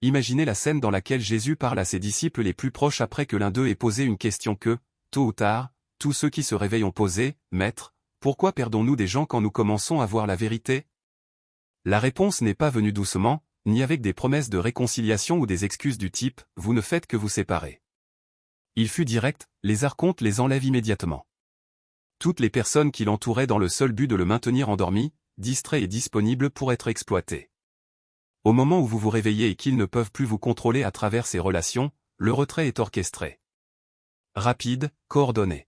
imaginez la scène dans laquelle Jésus parle à ses disciples les plus proches après que l'un d'eux ait posé une question que, tôt ou tard, tous ceux qui se réveillent ont posée: « Maître, pourquoi perdons-nous des gens quand nous commençons à voir la vérité ?» La réponse n'est pas venue doucement, ni avec des promesses de réconciliation ou des excuses du type « Vous ne faites que vous séparer ». Il fut direct, les archontes les enlèvent immédiatement. Toutes les personnes qui l'entouraient dans le seul but de le maintenir endormi, distrait et disponible pour être exploité. Au moment où vous vous réveillez et qu'ils ne peuvent plus vous contrôler à travers ces relations, le retrait est orchestré. Rapide, coordonné.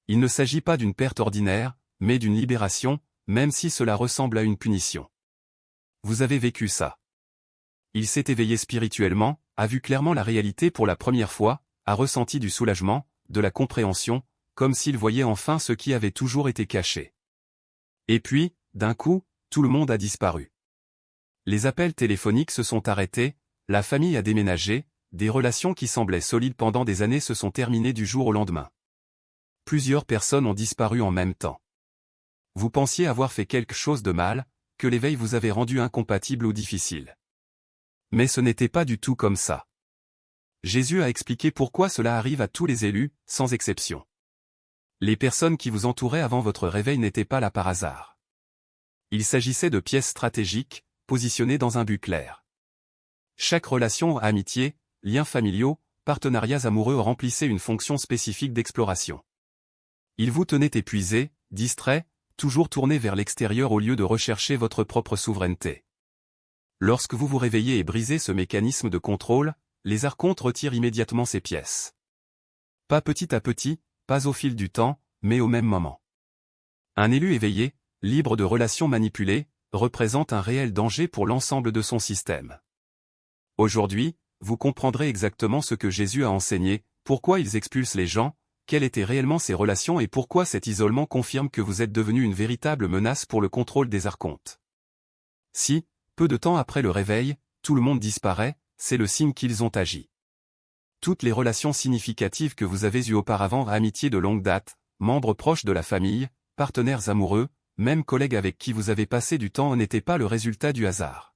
Il ne s'agit pas d'une perte ordinaire, mais d'une libération, même si cela ressemble à une punition. Vous avez vécu ça. Il s'est éveillé spirituellement, a vu clairement la réalité pour la première fois, a ressenti du soulagement, de la compréhension, comme s'il voyait enfin ce qui avait toujours été caché. Et puis, d'un coup, tout le monde a disparu. Les appels téléphoniques se sont arrêtés, la famille a déménagé, des relations qui semblaient solides pendant des années se sont terminées du jour au lendemain. Plusieurs personnes ont disparu en même temps. Vous pensiez avoir fait quelque chose de mal, que l'éveil vous avait rendu incompatible ou difficile. Mais ce n'était pas du tout comme ça. Jésus a expliqué pourquoi cela arrive à tous les élus, sans exception. Les personnes qui vous entouraient avant votre réveil n'étaient pas là par hasard. Il s'agissait de pièces stratégiques, positionnées dans un but clair. Chaque relation, amitié, liens familiaux, partenariats amoureux remplissait une fonction spécifique d'exploration. Ils vous tenaient épuisé, distrait, toujours tourné vers l'extérieur au lieu de rechercher votre propre souveraineté. Lorsque vous vous réveillez et brisez ce mécanisme de contrôle, les archontes retirent immédiatement ces pièces. Pas petit à petit, pas au fil du temps, mais au même moment. Un élu éveillé, libre de relations manipulées, représente un réel danger pour l'ensemble de son système. Aujourd'hui, vous comprendrez exactement ce que Jésus a enseigné, pourquoi ils expulsent les gens, quelles étaient réellement ces relations et pourquoi cet isolement confirme que vous êtes devenu une véritable menace pour le contrôle des archontes. Si, peu de temps après le réveil, tout le monde disparaît, c'est le signe qu'ils ont agi. Toutes les relations significatives que vous avez eues auparavant, amitiés de longue date, membres proches de la famille, partenaires amoureux, même collègues avec qui vous avez passé du temps, n'étaient pas le résultat du hasard.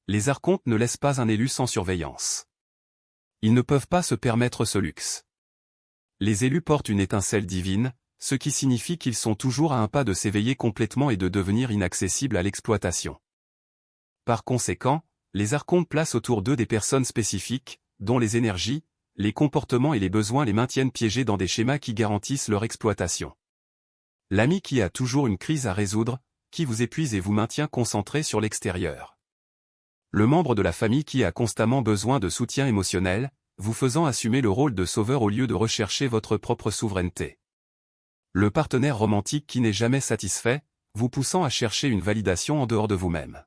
Les archontes ne laissent pas un élu sans surveillance. Ils ne peuvent pas se permettre ce luxe. Les élus portent une étincelle divine, ce qui signifie qu'ils sont toujours à un pas de s'éveiller complètement et de devenir inaccessibles à l'exploitation. Par conséquent, les archontes placent autour d'eux des personnes spécifiques, dont les énergies, les comportements et les besoins les maintiennent piégés dans des schémas qui garantissent leur exploitation. L'ami qui a toujours une crise à résoudre, qui vous épuise et vous maintient concentré sur l'extérieur. Le membre de la famille qui a constamment besoin de soutien émotionnel, vous faisant assumer le rôle de sauveur au lieu de rechercher votre propre souveraineté. Le partenaire romantique qui n'est jamais satisfait, vous poussant à chercher une validation en dehors de vous-même.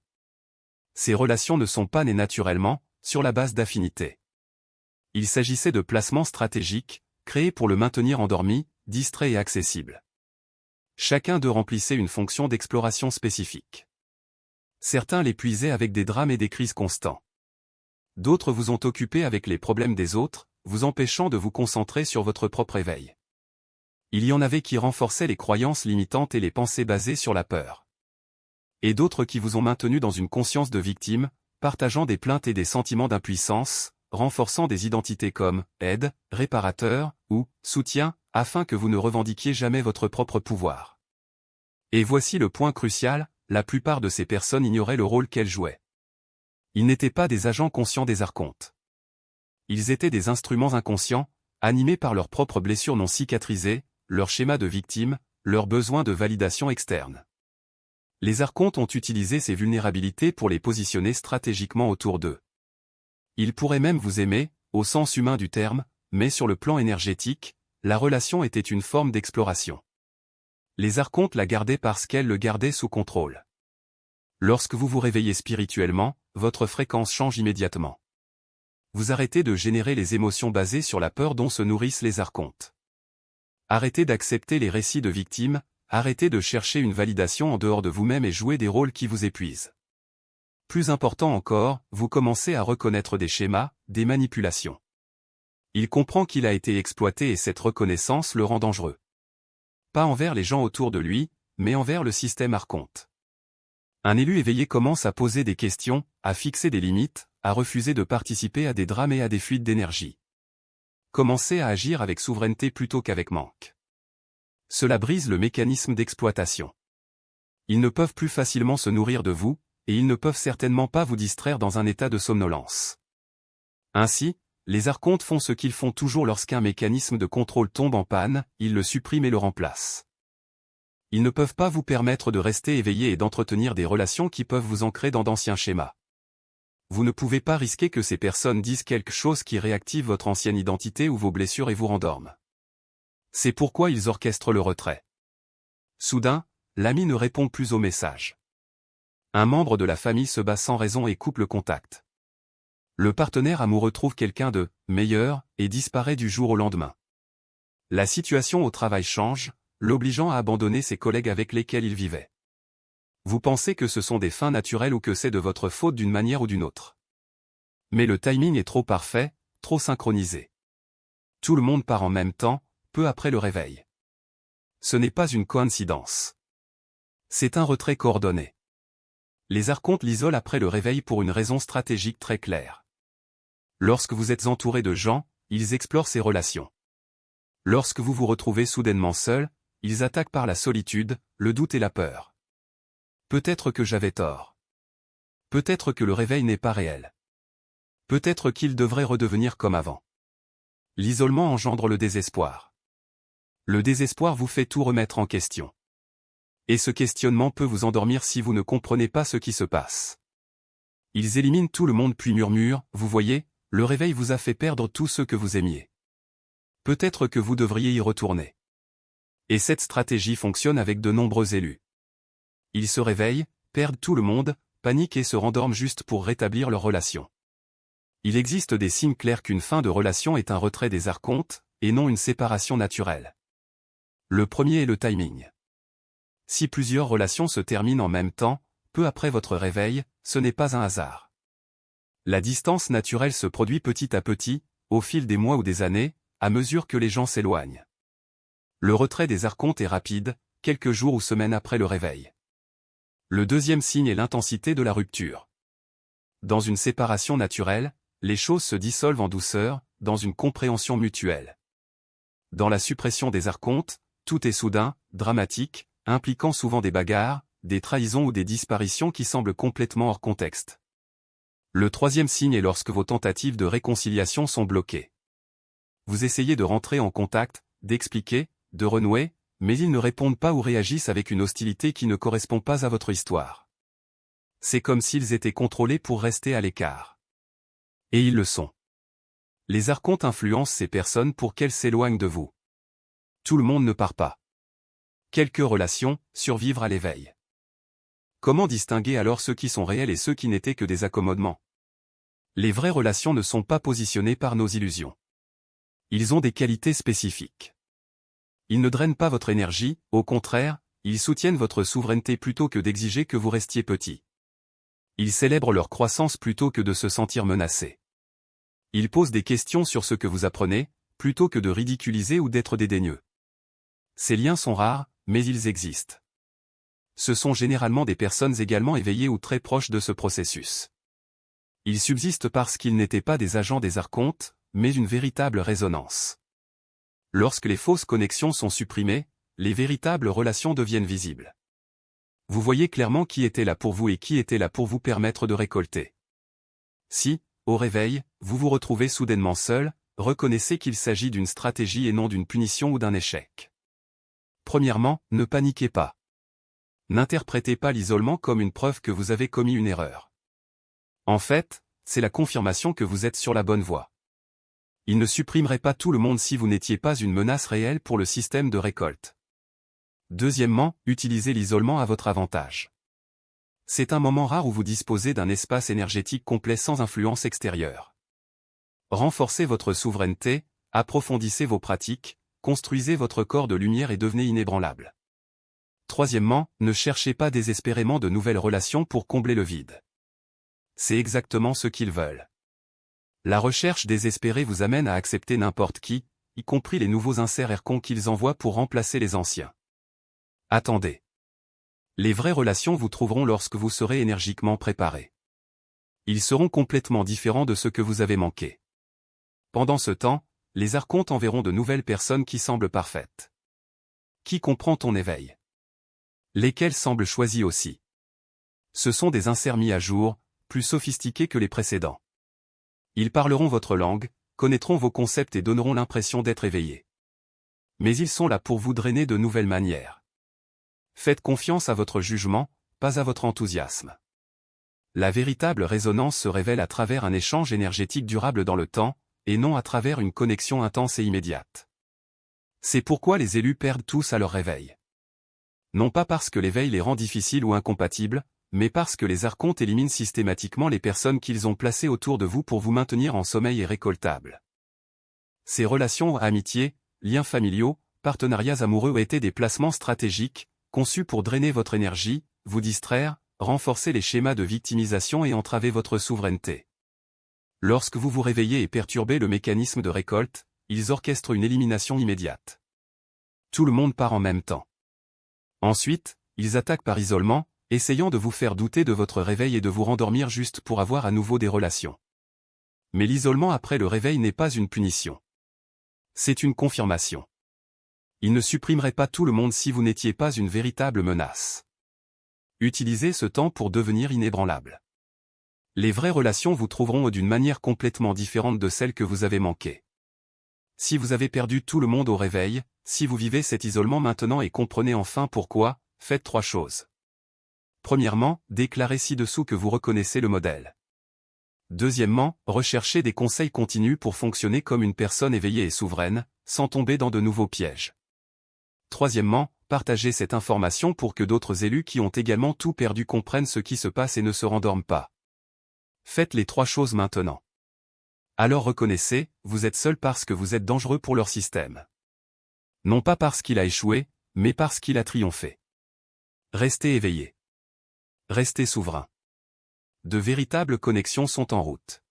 Ces relations ne sont pas nées naturellement, sur la base d'affinités. Il s'agissait de placements stratégiques, créés pour le maintenir endormi, distrait et accessible. Chacun d'eux remplissait une fonction d'exploration spécifique. Certains l'épuisaient avec des drames et des crises constants. D'autres vous ont occupé avec les problèmes des autres, vous empêchant de vous concentrer sur votre propre éveil. Il y en avait qui renforçaient les croyances limitantes et les pensées basées sur la peur. Et d'autres qui vous ont maintenu dans une conscience de victime, partageant des plaintes et des sentiments d'impuissance, renforçant des identités comme aide, réparateur ou soutien, afin que vous ne revendiquiez jamais votre propre pouvoir. Et voici le point crucial, la plupart de ces personnes ignoraient le rôle qu'elles jouaient. Ils n'étaient pas des agents conscients des archontes. Ils étaient des instruments inconscients, animés par leurs propres blessures non cicatrisées, leurs schémas de victime, leurs besoins de validation externe. Les archontes ont utilisé ces vulnérabilités pour les positionner stratégiquement autour d'eux. Ils pourraient même vous aimer, au sens humain du terme, mais sur le plan énergétique, la relation était une forme d'exploration. Les archontes la gardaient parce qu'elles le gardaient sous contrôle. Lorsque vous vous réveillez spirituellement, votre fréquence change immédiatement. Vous arrêtez de générer les émotions basées sur la peur dont se nourrissent les archontes. Arrêtez d'accepter les récits de victimes, arrêtez de chercher une validation en dehors de vous-même et jouer des rôles qui vous épuisent. Plus important encore, vous commencez à reconnaître des schémas, des manipulations. Il comprend qu'il a été exploité et cette reconnaissance le rend dangereux. Pas envers les gens autour de lui, mais envers le système archonte. Un élu éveillé commence à poser des questions, à fixer des limites, à refuser de participer à des drames et à des fuites d'énergie. Commencez à agir avec souveraineté plutôt qu'avec manque. Cela brise le mécanisme d'exploitation. Ils ne peuvent plus facilement se nourrir de vous, et ils ne peuvent certainement pas vous distraire dans un état de somnolence. Ainsi, les archontes font ce qu'ils font toujours lorsqu'un mécanisme de contrôle tombe en panne, ils le suppriment et le remplacent. Ils ne peuvent pas vous permettre de rester éveillé et d'entretenir des relations qui peuvent vous ancrer dans d'anciens schémas. Vous ne pouvez pas risquer que ces personnes disent quelque chose qui réactive votre ancienne identité ou vos blessures et vous rendorment. C'est pourquoi ils orchestrent le retrait. Soudain, l'ami ne répond plus au message. Un membre de la famille se bat sans raison et coupe le contact. Le partenaire amoureux trouve quelqu'un de meilleur et disparaît du jour au lendemain. La situation au travail change, l'obligeant à abandonner ses collègues avec lesquels il vivait. Vous pensez que ce sont des fins naturelles ou que c'est de votre faute d'une manière ou d'une autre. Mais le timing est trop parfait, trop synchronisé. Tout le monde part en même temps, peu après le réveil. Ce n'est pas une coïncidence. C'est un retrait coordonné. Les archontes l'isolent après le réveil pour une raison stratégique très claire. Lorsque vous êtes entouré de gens, ils explorent ces relations. Lorsque vous vous retrouvez soudainement seul, ils attaquent par la solitude, le doute et la peur. Peut-être que j'avais tort. Peut-être que le réveil n'est pas réel. Peut-être qu'il devrait redevenir comme avant. L'isolement engendre le désespoir. Le désespoir vous fait tout remettre en question. Et ce questionnement peut vous endormir si vous ne comprenez pas ce qui se passe. Ils éliminent tout le monde puis murmurent, vous voyez, le réveil vous a fait perdre tout ce que vous aimiez. Peut-être que vous devriez y retourner. Et cette stratégie fonctionne avec de nombreux élus. Ils se réveillent, perdent tout le monde, paniquent et se rendorment juste pour rétablir leur relation. Il existe des signes clairs qu'une fin de relation est un retrait des archontes, et non une séparation naturelle. Le premier est le timing. Si plusieurs relations se terminent en même temps, peu après votre réveil, ce n'est pas un hasard. La distance naturelle se produit petit à petit, au fil des mois ou des années, à mesure que les gens s'éloignent. Le retrait des archontes est rapide, quelques jours ou semaines après le réveil. Le deuxième signe est l'intensité de la rupture. Dans une séparation naturelle, les choses se dissolvent en douceur, dans une compréhension mutuelle. Dans la suppression des archontes, tout est soudain, dramatique, impliquant souvent des bagarres, des trahisons ou des disparitions qui semblent complètement hors contexte. Le troisième signe est lorsque vos tentatives de réconciliation sont bloquées. Vous essayez de rentrer en contact, d'expliquer, de renouer, mais ils ne répondent pas ou réagissent avec une hostilité qui ne correspond pas à votre histoire. C'est comme s'ils étaient contrôlés pour rester à l'écart. Et ils le sont. Les archontes influencent ces personnes pour qu'elles s'éloignent de vous. Tout le monde ne part pas. Quelques relations, survivre à l'éveil. Comment distinguer alors ceux qui sont réels et ceux qui n'étaient que des accommodements? Les vraies relations ne sont pas positionnées par nos illusions. Ils ont des qualités spécifiques. Ils ne drainent pas votre énergie, au contraire, ils soutiennent votre souveraineté plutôt que d'exiger que vous restiez petit. Ils célèbrent leur croissance plutôt que de se sentir menacés. Ils posent des questions sur ce que vous apprenez, plutôt que de ridiculiser ou d'être dédaigneux. Ces liens sont rares, mais ils existent. Ce sont généralement des personnes également éveillées ou très proches de ce processus. Ils subsistent parce qu'ils n'étaient pas des agents des archontes, mais une véritable résonance. Lorsque les fausses connexions sont supprimées, les véritables relations deviennent visibles. Vous voyez clairement qui était là pour vous et qui était là pour vous permettre de récolter. Si, au réveil, vous vous retrouvez soudainement seul, reconnaissez qu'il s'agit d'une stratégie et non d'une punition ou d'un échec. Premièrement, ne paniquez pas. N'interprétez pas l'isolement comme une preuve que vous avez commis une erreur. En fait, c'est la confirmation que vous êtes sur la bonne voie. Il ne supprimerait pas tout le monde si vous n'étiez pas une menace réelle pour le système de récolte. Deuxièmement, utilisez l'isolement à votre avantage. C'est un moment rare où vous disposez d'un espace énergétique complet sans influence extérieure. Renforcez votre souveraineté, approfondissez vos pratiques, construisez votre corps de lumière et devenez inébranlable. Troisièmement, ne cherchez pas désespérément de nouvelles relations pour combler le vide. C'est exactement ce qu'ils veulent. La recherche désespérée vous amène à accepter n'importe qui, y compris les nouveaux inserts archons qu'ils envoient pour remplacer les anciens. Attendez. Les vraies relations vous trouveront lorsque vous serez énergiquement préparé. Ils seront complètement différents de ce que vous avez manqué. Pendant ce temps, les archontes enverront de nouvelles personnes qui semblent parfaites. Qui comprend ton éveil? Lesquelles semblent choisies aussi? Ce sont des inserts mis à jour, plus sophistiqués que les précédents. Ils parleront votre langue, connaîtront vos concepts et donneront l'impression d'être éveillés. Mais ils sont là pour vous drainer de nouvelles manières. Faites confiance à votre jugement, pas à votre enthousiasme. La véritable résonance se révèle à travers un échange énergétique durable dans le temps, et non à travers une connexion intense et immédiate. C'est pourquoi les élus perdent tous à leur réveil. Non pas parce que l'éveil les rend difficiles ou incompatibles, mais parce que les archontes éliminent systématiquement les personnes qu'ils ont placées autour de vous pour vous maintenir en sommeil et récoltable. Ces relations, amitiés, liens familiaux, partenariats amoureux étaient des placements stratégiques, conçus pour drainer votre énergie, vous distraire, renforcer les schémas de victimisation et entraver votre souveraineté. Lorsque vous vous réveillez et perturbez le mécanisme de récolte, ils orchestrent une élimination immédiate. Tout le monde part en même temps. Ensuite, ils attaquent par isolement, essayant de vous faire douter de votre réveil et de vous rendormir juste pour avoir à nouveau des relations. Mais l'isolement après le réveil n'est pas une punition. C'est une confirmation. Il ne supprimerait pas tout le monde si vous n'étiez pas une véritable menace. Utilisez ce temps pour devenir inébranlable. Les vraies relations vous trouveront d'une manière complètement différente de celle que vous avez manquée. Si vous avez perdu tout le monde au réveil, si vous vivez cet isolement maintenant et comprenez enfin pourquoi, faites 3 choses. Premièrement, déclarez ci-dessous que vous reconnaissez le modèle. Deuxièmement, recherchez des conseils continus pour fonctionner comme une personne éveillée et souveraine, sans tomber dans de nouveaux pièges. Troisièmement, partagez cette information pour que d'autres élus qui ont également tout perdu comprennent ce qui se passe et ne se rendorment pas. Faites les 3 choses maintenant. Alors reconnaissez, vous êtes seul parce que vous êtes dangereux pour leur système. Non pas parce qu'il a échoué, mais parce qu'il a triomphé. Restez éveillé. Restez souverain. De véritables connexions sont en route.